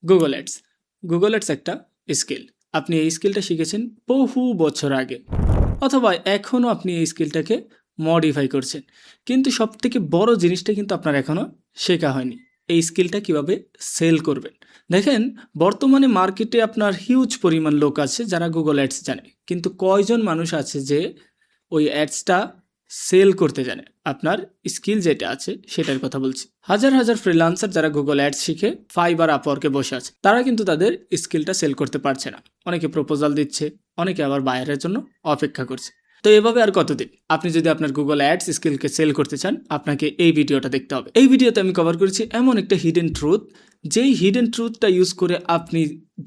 Google ads. Google ads একটা skill. আপনি এই স্কিলটা শিখেছেন বহু বছর আগে, অথবা এখনও আপনি এই স্কিলটাকে মডিফাই করছেন, কিন্তু সবথেকে বড় জিনিসটা কিন্তু আপনার এখনও শেখা হয়নি, এই স্কিলটা কিভাবে সেল করবেন। দেখেন, বর্তমানে মার্কেটে আপনার হিউজ পরিমাণ লোক আছে যারা গুগল অ্যাডস জানে, কিন্তু কয়জন মানুষ আছে যে ওই অ্যাডসটা সেল করতে জানে। আপনার স্কিল যেটা আছে সেটার কথা বলছি। হাজার হাজার ফ্রিল্যান্সার যারা গুগল অ্যাডস শিখে ফাইবার আপওয়ার্কে বসে আছে, তারা কিন্তু তাদের স্কিলটা সেল করতে পারছে না। অনেকে প্রপোজাল দিচ্ছে, অনেকে আবার বায়ারের জন্য অপেক্ষা করছে। তো এভাবে আর কতদিন? আপনি যদি আপনার গুগল অ্যাডস স্কিলকে সেল করতে চান, আপনাকে এই ভিডিওটা দেখতে হবে। এই ভিডিওতে আমি কভার করেছি এমন একটা হিডেন ট্রুথ, যেই হিডেন ট্রুথটা ইউজ করে আপনি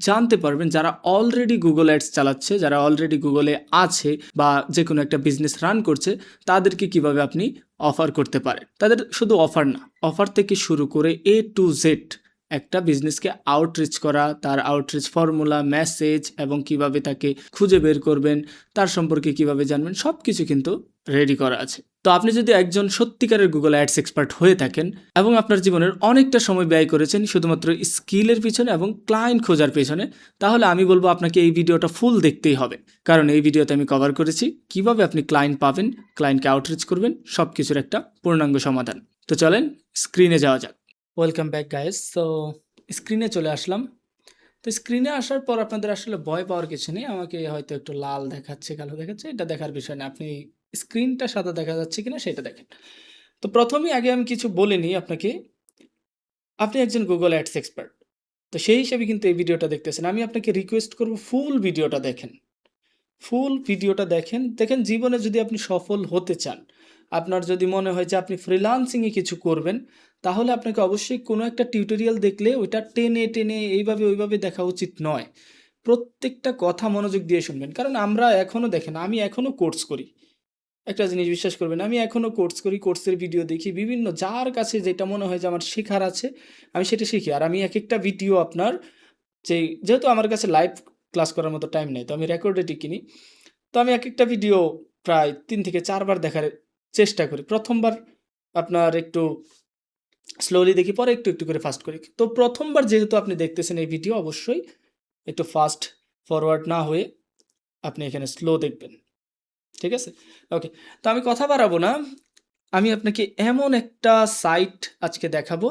জানতে পারবেন যারা অলরেডি গুগল অ্যাডস চালাচ্ছে, যারা অলরেডি গুগলে আছে বা যে কোনো একটা বিজনেস রান করছে, তাদেরকে কিভাবে আপনি অফার করতে পারেন। তাদের শুধু অফার না, অফার থেকে শুরু করে A to Z একটা বিজনেসকে আউটরিচ করা, তার আউটরিচ ফর্মুলা, মেসেজ এবং কিভাবে তাকে খুঁজে বের করবেন, তার সম্পর্কে কিভাবে জানবেন, সব কিছু কিন্তু রেডি করা আছে। তো আপনি যদি একজন সত্যিকারের গুগল অ্যাডস এক্সপার্ট হয়ে থাকেন এবং আপনার জীবনের অনেকটা সময় ব্যয় করেছেন শুধুমাত্র স্কিলের পিছনে এবং ক্লায়েন্ট খোঁজার পেছনে, তাহলে আমি বলবো আপনাকে এই ভিডিওটা ফুল দেখতেই হবে। কারণ এই ভিডিওতে আমি কভার করেছি কিভাবে আপনি ক্লায়েন্ট পাবেন, ক্লায়েন্টকে আউটরিচ করবেন, সব কিছুর একটা পূর্ণাঙ্গ সমাধান। তো চলেন স্ক্রিনে যাওয়া যাক। Welcome back guys. তো স্ক্রিনে চলে আসলাম। তো স্ক্রিনে আসার পর আপনাদের আসলে ভয় পাওয়ার কিছু নেই। আমাকে হয়তো একটু লাল দেখাচ্ছে, কালো দেখাচ্ছে, এটা দেখার বিষয় না। আপনি স্ক্রিনটা সাদা দেখা যাচ্ছে কিনা সেটা দেখেন। তো প্রথমেই আগে আমি কিছু বলে নিই আপনাকে। আপনি একজন গুগল অ্যাডস এক্সপার্ট, তো সেই হিসেবে কিন্তু এই ভিডিওটা দেখতেছেন। আমি আপনাকে রিকোয়েস্ট করব ফুল ভিডিওটা দেখেন। ফুল ভিডিওটা দেখেন। দেখেন, জীবনে যদি আপনি সফল হতে চান, আপনার যদি মনে হয় যে আপনি ফ্রিল্যান্সিংয়ে কিছু করবেন, তাহলে আপনাকে অবশ্যই কোনো একটা টিউটোরিয়াল দেখলে ওইটা টেনে টেনে এইভাবে ওইভাবে দেখা উচিত নয়। প্রত্যেকটা কথা মনোযোগ দিয়ে শুনবেন। কারণ আমরা এখনও, দেখেন, আমি এখনও কোর্স করি। একটা জিনিস বিশ্বাস করবেন, আমি এখনও কোর্স করি, কোর্সের ভিডিও দেখি, বিভিন্ন যার কাছে যেটা মনে হয় যে আমার শেখার আছে আমি সেটা শিখি। আর আমি এক একটা ভিডিও আপনার যেহেতু আমার কাছে লাইভ ক্লাস করার মতো টাইম নেই, তো আমি রেকর্ডেডই কিনি। তো আমি এক একটা ভিডিও প্রায় ৩ থেকে ৪ বার দেখার চেষ্টা করি। প্রথমবার আপনার একটু স্লোলি দেখি, পরে একটু একটু করে ফাস্ট করি। তো প্রথমবার যেহেতু আপনি দেখতেছেন এই ভিডিও, অবশ্যই একটু ফাস্ট ফরওয়ার্ড না হয়ে আপনি এখানে স্লো দেখবেন। ঠিক আছে? ওকে। তো আমি কথা বাড়াবো না। আমি আপনাকে এমন একটা সাইট আজকে দেখাবো।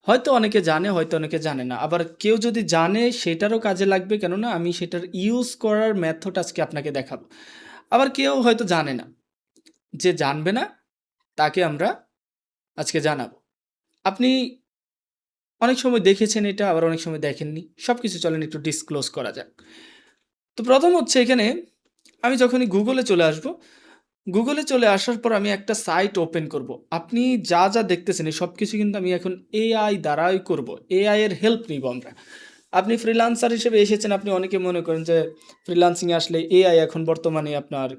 হয়তো অনেকে জানে, হয়তো অনেকে জানে না। আবার কেউ যদি জানে সেটারও কাজে লাগবে, কেননা আমি সেটার ইউজ করার মেথড আজকে আপনাকে দেখাবো। আবার কেউ হয়তো জানে না, যে জানবে না তাকে আমরা আজকে জানাবো। আপনি অনেক সময় দেখেছেন এটা, আবার অনেক সময় দেখেননি। সব কিছু চলেন একটু ডিসক্লোজ করা যাক। তো প্রথম হচ্ছে, এখানে আমি যখনই গুগলে চলে আসব, গুগলে চলে আসার পর আমি একটা সাইট ওপেন করব। আপনি যা যা দেখতেছেন এই সব কিছু কিন্তু আমি এখন এআই দ্বারাই করব। এআই এর হেল্প নিব আমরা। আপনি ফ্রিল্যান্সার হিসেবে এসেছেন, আপনি অনেকে মনে করেন যে ফ্রিল্যান্সিংয়ে আসলে এআই এখন বর্তমানে আপনার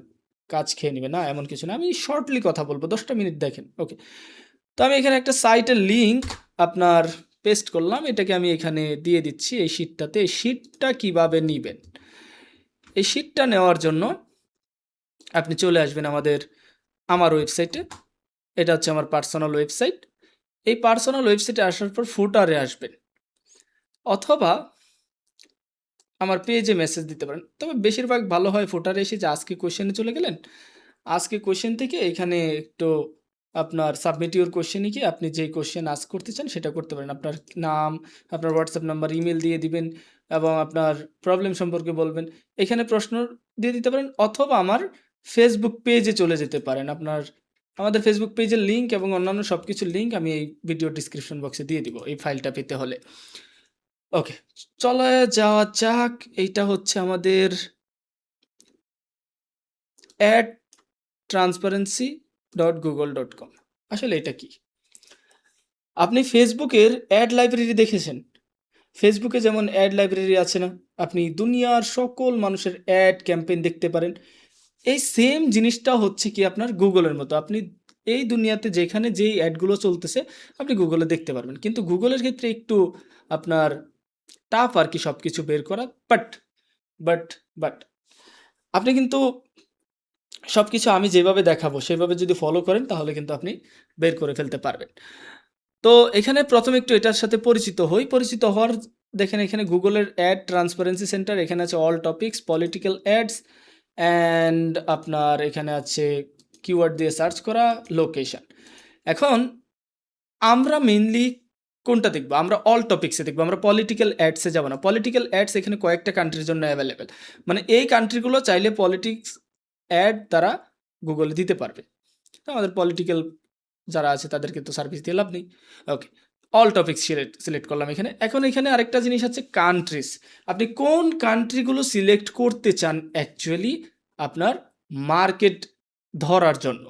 কাজ খেয়ে নেবে। না, এমন কিছু না। আমি শর্টলি কথা বলবো, 10টা মিনিট দেখেন। ওকে। তো আমি এখানে একটা সাইটের লিঙ্ক আপনার পেস্ট করলাম, এটাকে আমি এখানে দিয়ে দিচ্ছি এই শিটটাতে। এই শিটটা কিভাবে নেবেন, এই শিটটা নেওয়ার জন্য আপনি চলে আসবেন আমার ওয়েবসাইটে। এটা হচ্ছে আমার পার্সোনাল ওয়েবসাইট। এই পার্সোনাল ওয়েবসাইটে আসার পর ফুটারে আসবেন, অথবা আমার পেজে মেসেজ দিতে পারেন। তবে বেশিরভাগ ভালো হয় ফুটারে এসে যে আজকে কোশ্চেনে চলে গেলেন, আজকে কোশ্চেন থেকে এখানে একটু আপনার সাবমিট ইউর কোশ্চেনে গিয়ে আপনি যেই কোশ্চেন আস্ক করতে চান সেটা করতে পারেন। আপনার নাম, আপনার হোয়াটসঅ্যাপ নাম্বার, ইমেল দিয়ে দিবেন এবং আপনার প্রবলেম সম্পর্কে বলবেন। এখানে প্রশ্ন দিয়ে দিতে পারেন, অথবা আমার ফেসবুক পেজে চলে যেতে পারেন। আমাদের ফেসবুক পেজের লিঙ্ক এবং অন্যান্য সব কিছুর লিঙ্ক আমি এই ভিডিও ডিসক্রিপশন বক্সে দিয়ে দিব এই ফাইলটা পেতে হলে। ওকে, চলে যাওয়া যাক। এইটা হচ্ছে আমাদের adtransparency.google.com। আসলে এটা কি? আপনি ফেসবুকের অ্যাড লাইব্রেরি দেখেছেন? ফেসবুকে যেমন অ্যাড লাইব্রেরি আছে না, আপনি দুনিয়ার সকল মানুষের অ্যাড ক্যাম্পেইন দেখতে পারেন। এই সেম জিনিসটা হচ্ছে কি আপনার গুগলের মতো। আপনি এই দুনিয়াতে যেখানে যেই অ্যাডগুলো চলতেছে আপনি গুগলে দেখতে পারবেন, কিন্তু গুগলের ক্ষেত্রে একটু আপনার টাফ আর কি সব কিছু বের করা। বাট বাট বাট আপনি কিন্তু সব কিছু আমি যেভাবে দেখাবো সেভাবে যদি ফলো করেন তাহলে কিন্তু আপনি বের করে ফেলতে পারবেন। তো এখানে প্রথমে একটু এটার সাথে পরিচিত হই। পরিচিত হওয়ার দেখেন এখানে গুগলের অ্যাড ট্রান্সপারেন্সি সেন্টার, এখানে আছে all topics, political ads, and আপনার এখানে আছে কিওয়ার্ড দিয়ে সার্চ করা, লোকেশন। এখন আমরা মেইনলি কোনটা দেখবো? আমরা অল টপিক্সে দেখবো, আমরা পলিটিক্যাল অ্যাডসে যাবো না। পলিটিক্যাল অ্যাডস এখানে কয়েকটা কান্ট্রির জন্য অ্যাভেলেবেল, মানে এই কান্ট্রিগুলো চাইলে পলিটিক্স অ্যাড তারা গুগলে দিতে পারবে। আমাদের পলিটিক্যাল যারা আছে তাদেরকে তো সার্ভিস দিয়ে লাভ নেই। ওকে, অল টপিক্স সিলেক্ট করলাম এখানে। এখন এখানে আরেকটা জিনিস আছে কান্ট্রিজ, আপনি কোন কান্ট্রিগুলো সিলেক্ট করতে চান অ্যাকচুয়ালি আপনার মার্কেট ধরার জন্য,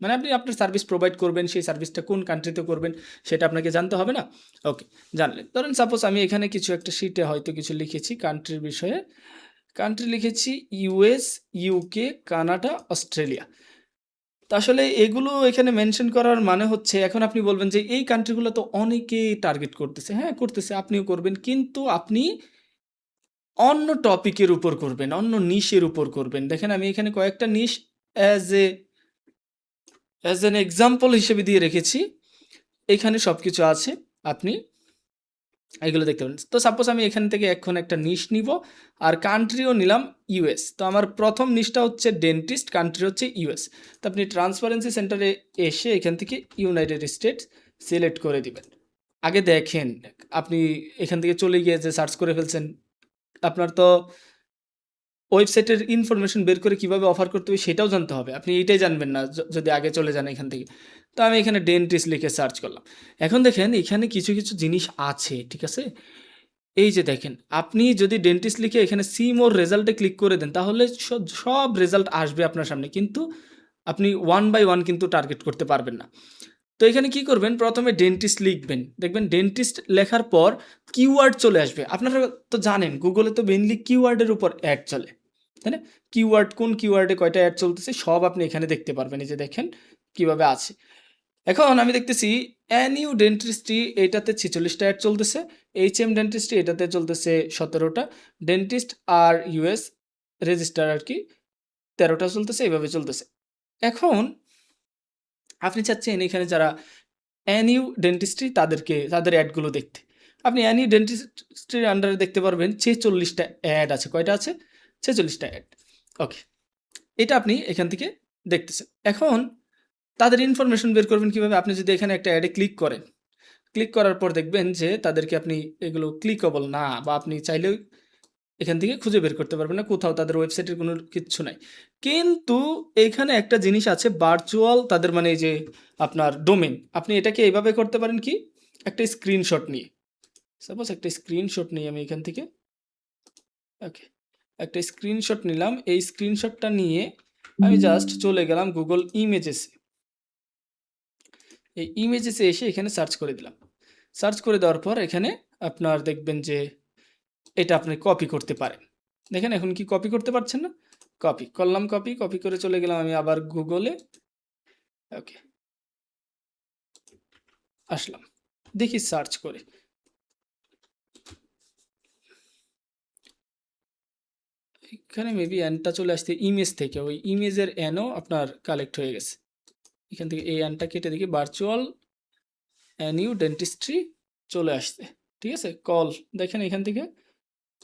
মানে আপনি আপনার সার্ভিস প্রোভাইড করবেন, সেই সার্ভিসটা কোন কান্ট্রিতে করবেন সেটা আপনাকে জানতে হবে না। ওকে, জানলেন। ধরেন সাপোজ আমি এখানে কিছু একটা শিটে হয়তো কিছু লিখেছি কান্ট্রির বিষয়ে, কান্ট্রি লিখেছি ইউএস, ইউকে, কানাডা, অস্ট্রেলিয়া। তো আসলে এগুলো এখানে মেনশন করার মানে হচ্ছে, এখন আপনি বলবেন যে এই কান্ট্রিগুলো তো অনেকেই টার্গেট করতেছে। হ্যাঁ করতেছে, আপনিও করবেন, কিন্তু আপনি অন্য টপিকের উপর করবেন, অন্য নিশের উপর করবেন। দেখেন আমি এখানে কয়েকটা নিশ অ্যাজ এন এক্সাম্পল হিসেবে দিয়ে রেখেছি, এখানে সব কিছু আছে, আপনি এগুলো দেখতে পারেন। তো সাপোজ আমি এখান থেকে এখন একটা নিশ নিব, আর কান্ট্রিও নিলাম ইউএস। তো আমার প্রথম নিশটা হচ্ছে ডেন্টিস্ট, কান্ট্রি হচ্ছে ইউএস। তো আপনি ট্রান্সপারেন্সি সেন্টারে এসে এখান থেকে ইউনাইটেড স্টেটস সিলেক্ট করে দিবেন। আগে দেখেন, আপনি এখান থেকে চলে গিয়ে যে সার্চ করে ফেলছেন, আপনার তো ওয়েবসাইটের ইনফরমেশন বের করে কিভাবে অফার করতে হবে সেটাও জানতে হবে, আপনি এইটাই জানবেন না যদি আগে চলে যান এখান থেকে। তো আমি এখানে ডেন্টিস্ট লিখে সার্চ করলাম। এখন দেখেন এখানে কিছু কিছু জিনিস আছে, ঠিক আছে? এই যে দেখেন, আপনি যদি ডেন্টিস্ট লিখে এখানে সি মোর রেজাল্টে ক্লিক করে দেন, তাহলে সব রেজাল্ট আসবে আপনার সামনে, কিন্তু আপনি ওয়ান বাই ওয়ান কিন্তু টার্গেট করতে পারবেন না। তো এখানে কি করবেন, প্রথমে ডেন্টিস্ট লিখবেন, দেখবেন ডেন্টিস্ট লেখার পর কিওয়ার্ড চলে আসবে। আপনারা তো জানেন গুগলে তো মেইনলি কিওয়ার্ডের উপর অ্যাড চলে, তাই না? কিওয়ার্ড, কোন কিওয়ার্ডে কয়টা অ্যাড চলতেছে সব আপনি এখানে দেখতে পারবেন। এই যে দেখেন কিভাবে আছে। এখন আমি দেখতেছি অ্যানিউ ডেন্টিস্ট্রি, এটাতে 46টা অ্যাড চলতেছে, এইচএম ডেন্টিস্ট্রি এটাতে চলতেছে 17টা, ডেন্টিস্ট আর ইউএস রেজিস্টার আর কি 13টা চলতেছে, এইভাবে চলতেছে। এখন আপনি চাচ্ছেন এখানে যারা অ্যানিউ ডেন্টিস্ট্রি তাদের অ্যাডগুলো দেখতে, আপনি অ্যানিউ ডেন্টিস্ট্রির আন্ডারে দেখতে পারবেন 46টা অ্যাড আছে। কয়টা আছে? 46টা অ্যাড। ওকে, এটা আপনি এখান থেকে দেখতেছেন। এখন তাদের ইনফরমেশন বের করবেন কিভাবে? আপনি যদি এখানে একটা অ্যাডে ক্লিক করেন, ক্লিক করার পর দেখবেন যে তাদেরকে আপনি এগুলো ক্লিকেবল না, বা আপনি চাইলেও এখান থেকে খুঁজে বের করতে পারবেন না, কোথাও তাদের ওয়েবসাইটের কোনো কিচ্ছু নাই। কিন্তু এখানে একটা জিনিস আছে ভার্চুয়াল, তাদের মানে এই যে আপনার ডোমেন, আপনি এটাকে এইভাবে করতে পারেন কি, একটা স্ক্রিনশট নিয়ে, সাপোজ একটা স্ক্রিনশট নিই আমি এখান থেকে। ওকে, একটা স্ক্রিনশট নিলাম, এই স্ক্রিনশটটা নিয়ে আমি জাস্ট চলে গেলাম গুগল ইমেজেসে। এই ইমেজেসে এসে এখানে সার্চ করে দিলাম। সার্চ করে দেওয়ার পর এখানে আপনার দেখবেন যে এটা আপনি কপি করতে পারেন। দেখেন এখন কি কপি করতে পারছেন না? কপি করলাম, কপি করে চলে গেলাম আমি আবার গুগলে। ওকে, আসলাম, দেখি সার্চ করে। এখানে মেবি অ্যানটা চলে আসছে ইমেজ থেকে, ওই ইমেজের অ্যানও আপনার কালেক্ট হয়ে গেছে। এখান থেকে এই অ্যানটা কেটে দেখি ভার্চুয়াল অ্যানিউ ডেন্টিস্ট্রি চলে আসছে, ঠিক আছে? কল দেখেন এখান থেকে।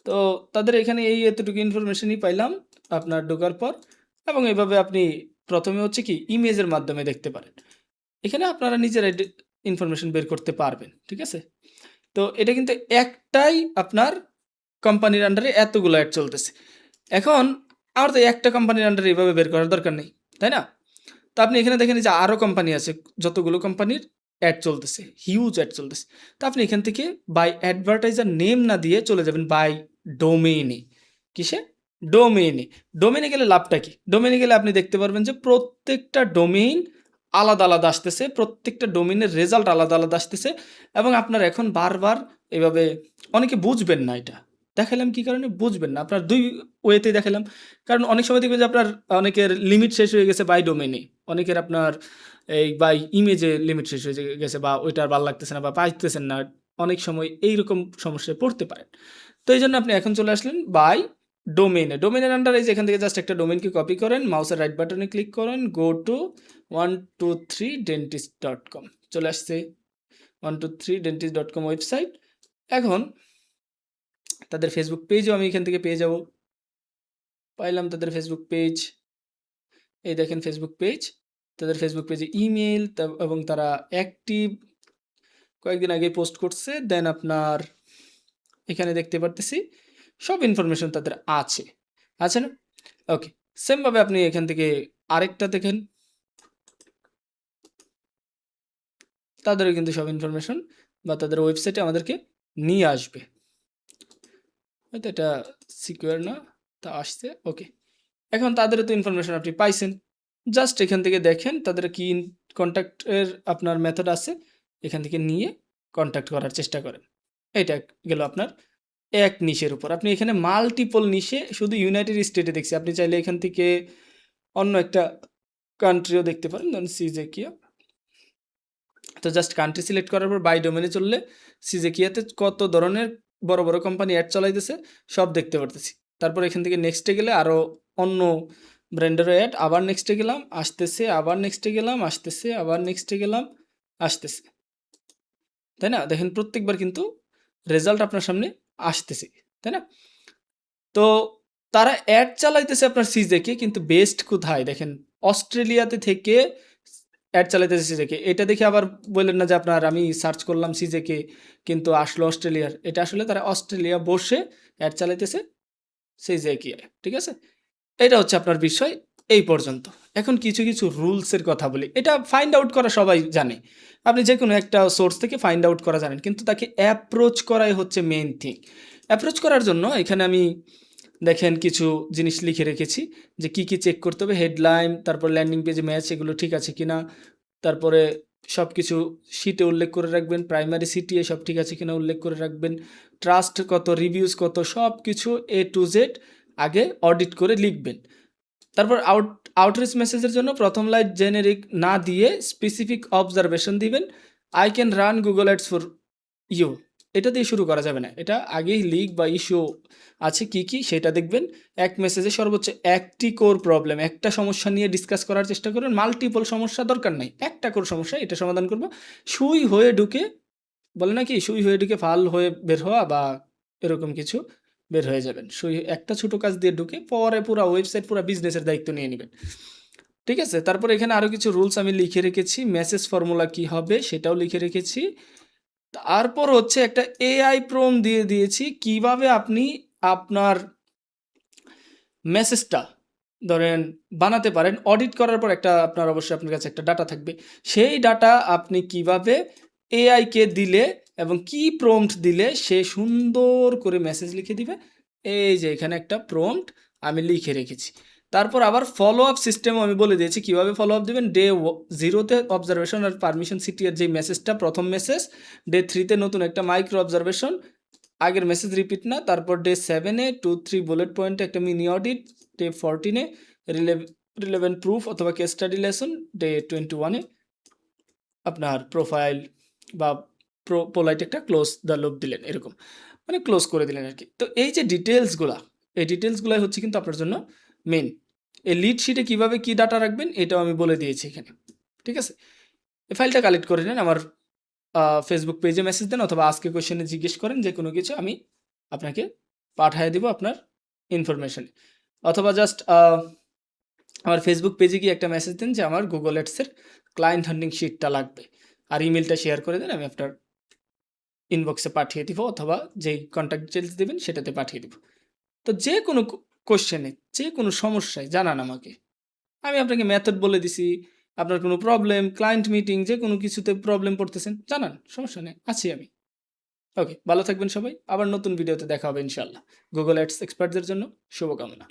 তো তাদের এখানে এই এতটুকু ইনফরমেশনই পাইলাম আপনার ঢোকার পর, এবং এভাবে আপনি প্রথমে হচ্ছে কি ইমেজের মাধ্যমে দেখতে পারেন। এখানে আপনারা নিজের ইনফরমেশন বের করতে পারবেন, ঠিক আছে? তো এটা কিন্তু একটাই আপনার কোম্পানির আন্ডারে এতগুলো অ্যাড চলতেছে। এখন আমার তো একটা কোম্পানির আন্ডারে এইভাবে বের করার দরকার নেই, তাই না? তো আপনি এখানে দেখেন যে আরও কোম্পানি আছে, যতগুলো কোম্পানির অ্যাড চলতেছে, হিউজ অ্যাড চলতেছে। তো আপনি এখান থেকে বাই অ্যাডভার্টাইজার নেম না দিয়ে চলে যাবেন বাই ডোমেইনে। কিসে? ডোমেইনে। ডোমেইনে গেলে লাভটা কি? ডোমেইনে গেলে আপনি দেখতে পারবেন যে প্রত্যেকটা ডোমেইন আলাদা আলাদা আসতেছে, প্রত্যেকটা ডোমেইনের রেজাল্ট আলাদা আলাদা আসতেছে, এবং আপনার এখন বারবার এভাবে অনেকে বুঝবেন না এটা। দেখালাম কি কারণে বুঝবেন না, আপনার দুই ওয়েতে দেখালাম। কারণ অনেক সময় দেখবেন যে আপনার অনেকের লিমিট শেষ হয়ে গেছে বাই ডোমেইনে, অনেকের আপনার এই বাই ইমেজে লিমিট শেষ হয়ে গেছে, বা ওইটা আর ভালো লাগতেছে না বা পাইতেছেন না, অনেক সময় এইরকম সমস্যায় পড়তে পারেন। তো এই জন্য আপনি এখন চলে আসলেন বাই ডোমেইনে। ডোমেইনের আন্ডারে যে এখান থেকে জাস্ট একটা ডোমেইনকে কপি করেন, মাউসের রাইট বাটনে ক্লিক করেন, গো টু 123dentist.com, চলে আসছে 123dentist.com ওয়েবসাইট। এখন তাদের ফেসবুক পেজও আমি এখান থেকে পেয়ে যাব। পাইলাম তাদের ফেসবুক পেজ, এই দেখেন ফেসবুক পেজ, তাদের ফেসবুক পেজে ইমেল এবং তারা অ্যাক্টিভ কয়েকদিন আগে পোস্ট করছে। দেন আপনার এখানে দেখতে পারতেছি সব ইনফরমেশন তাদের আছে, আছে না? ওকে, সেমভাবে আপনি এখান থেকে আরেকটা দেখেন, তাদেরও কিন্তু সব ইনফরমেশন বা তাদের ওয়েবসাইটে আমাদেরকে নিয়ে আসবে। হয়তো এটা সিকিউর না, তা আসছে। ওকে, এখন তাদেরও তো ইনফরমেশন আপনি পাইছেন। জাস্ট এখান থেকে দেখেন তাদের কি কন্ট্যাক্টের আপনার মেথড আছে, এখান থেকে নিয়ে কন্ট্যাক্ট করার চেষ্টা করেন। এটা গেল আপনার এক নিশের উপর। আপনি এখানে মাল্টিপল নিশে শুধু ইউনাইটেড স্টেটে দেখছি, আপনি চাইলে এখান থেকে অন্য একটা কান্ট্রিও দেখতে পারেন, ধরুন সিজেকিয়া। তো জাস্ট কান্ট্রি সিলেক্ট করার পর বাই ডোমেনে চললে সিজেকিয়াতে কত ধরনের বড় বড় কোম্পানি অ্যাড চালাইতেছে সব দেখতে পারতেছি। তারপর এখান থেকে নেক্সটে গেলে আরও অন্য ব্র্যান্ডেরও অ্যাড, আবার নেক্সটে গেলাম, আসতেছে, আবার নেক্সটে গেলাম, আসতেছে, আবার নেক্সটে গেলাম, আসতেছে, তাই না? দেখেন প্রত্যেকবার কিন্তু রেজাল্ট আপনার সামনে আসতেছে, তাই না? তো তারা অ্যাড চালাইতেছে আপনার সিজেকে, কিন্তু বেস্ট কোথায় দেখেন, অস্ট্রেলিয়াতে থেকে অ্যাড চালাইতেছে সিজেকে। এটা দেখে আবার বললেন না যে আপনার আমি সার্চ করলাম সিজেকে কিন্তু আসলো অস্ট্রেলিয়ার। এটা আসলে তারা অস্ট্রেলিয়া বসে অ্যাড চালাইতেছে সিজেকে, ঠিক আছে? এটা হচ্ছে আপনার বিষয় এই পর্যন্ত। এখন কিছু কিছু রুলসের কথা বলি। এটা ফাইন্ড আউট করা সবাই জানে, আপনি যে কোনো একটা সোর্স থেকে ফাইন্ড আউট করা জানেন, কিন্তু তাকে অ্যাপ্রোচ করাই হচ্ছে মেইন থিং। অ্যাপ্রোচ করার জন্য এখানে আমি দেখেন কিছু জিনিস লিখে রেখেছি যে কি কি চেক করতে হবে, হেডলাইন, তারপর ল্যান্ডিং পেজে ম্যাচ, এগুলো ঠিক আছে কিনা, তারপরে সব কিছু শিটে উল্লেখ করে রাখবেন, প্রাইমারি সিটিএ সব ঠিক আছে কিনা উল্লেখ করে রাখবেন, ট্রাস্ট কত, রিভিউজ কত, সব কিছু এ টু জেড আগে অডিট করে লিখবেন। তারপর আউটরিচ মেসেজের জন্য প্রথম লাইন জেনেরিক না দিয়ে স্পেসিফিক অবজারভেশন দিবেন। I can run Google ads for you, এটা দিয়ে শুরু করা যাবে না, এটা আগেই লিক বা ইস্যু আছে কি কি সেটা দেখবেন। এক মেসেজে সর্বোচ্চ একটি কোর প্রবলেম, একটা সমস্যা নিয়ে ডিসকাস করার চেষ্টা করবেন, মাল্টিপল সমস্যা দরকার নাই, একটা কোর সমস্যা, এটা সমাধান করবো। সুই হয়ে ঢুকে, বলে না কি সুই হয়ে ঢুকে ফাল হয়ে বের হওয়া বা এরকম কিছু, বের হয়ে যাবেন। সুই একটা ছোটো কাজ দিয়ে ঢুকে পরে পুরো ওয়েবসাইট পুরো বিজনেসের দায়িত্ব নিয়ে নেবেন, ঠিক আছে? তারপর এখানে আরও কিছু রুলস আমি লিখে রেখেছি, মেসেজ ফর্মুলা কি হবে সেটাও লিখে রেখেছি। তারপর হচ্ছে একটা এআই প্রম্পট দিয়ে দিয়েছি কিভাবে আপনি আপনার মেসেজটা ধরেন বানাতে পারেন। অডিট করার পর একটা আপনার অবশ্যই আপনার কাছে একটা ডাটা থাকবে, সেই ডাটা আপনি কিভাবে এআইকে দিলে এবং কি প্রম্পট দিলে সে সুন্দর করে মেসেজ লিখে দিবে। এই যে এখানে একটা প্রম্পট আমি লিখে রেখেছি। তারপর আবার ফলো আপ সিস্টেমও আমি বলে দিয়েছি কীভাবে ফলো আপ দেবেন। ডে 0-তে অবজারভেশন আর পারমিশন সিটির যে মেসেজটা প্রথম মেসেজ, ডে 3-তে নতুন একটা মাইক্রো অবজারভেশন, আগের মেসেজ রিপিট না। তারপর ডে 7-এ 2-3 বুলেট পয়েন্টে একটা মিনি অডিট, ডে 14-এ রিলেভেন্ট প্রুফ অথবা কেস স্টাডি লেসন, ডে 21-এ আপনার প্রোফাইল বা পোলাইট একটা ক্লোজ দ্য লুপ দিলেন, এরকম মানে ক্লোজ করে দিলেন আর কি। তো এই যে ডিটেলসগুলা, এই ডিটেলসগুলাই হচ্ছে কিন্তু আপনার জন্য মেন। এই লিড শিটে কীভাবে কী ডাটা রাখবেন এটাও আমি বলে দিয়েছি এখানে, ঠিক আছে? এই ফাইলটা কালেক্ট করে নেন, আমার ফেসবুক পেজে মেসেজ দেন অথবা আজকে কোয়েশ্চেনে জিজ্ঞেস করেন, যে কোনো কিছু আমি আপনাকে পাঠিয়ে দিব আপনার ইনফরমেশনে। অথবা জাস্ট আমার ফেসবুক পেজে গিয়ে একটা মেসেজ দেন যে আমার গুগল অ্যাডসের ক্লায়েন্ট হান্টিং শিটটা লাগবে, আর ইমেলটা শেয়ার করে দেন, আমি আপনার ইনবক্সে পাঠিয়ে দিব অথবা যেই কন্ট্যাক্ট ডিটেলস দেবেন সেটাতে পাঠিয়ে দিব। তো যে কোনো কোশ্চেনে, যে কোনো সমস্যায় জানান আমাকে, আমি আপনাকে মেথড বলে দিছি। আপনার কোনো প্রবলেম, ক্লায়েন্ট মিটিং, যে কোনো কিছুতে প্রবলেম পড়তেছেন জানান, সমস্যা নেই, আছি আমি। ওকে, ভালো থাকবেন সবাই, আবার নতুন ভিডিওতে দেখা হবে ইনশাআল্লাহ। গুগল অ্যাডস এক্সপার্টদের জন্য শুভকামনা।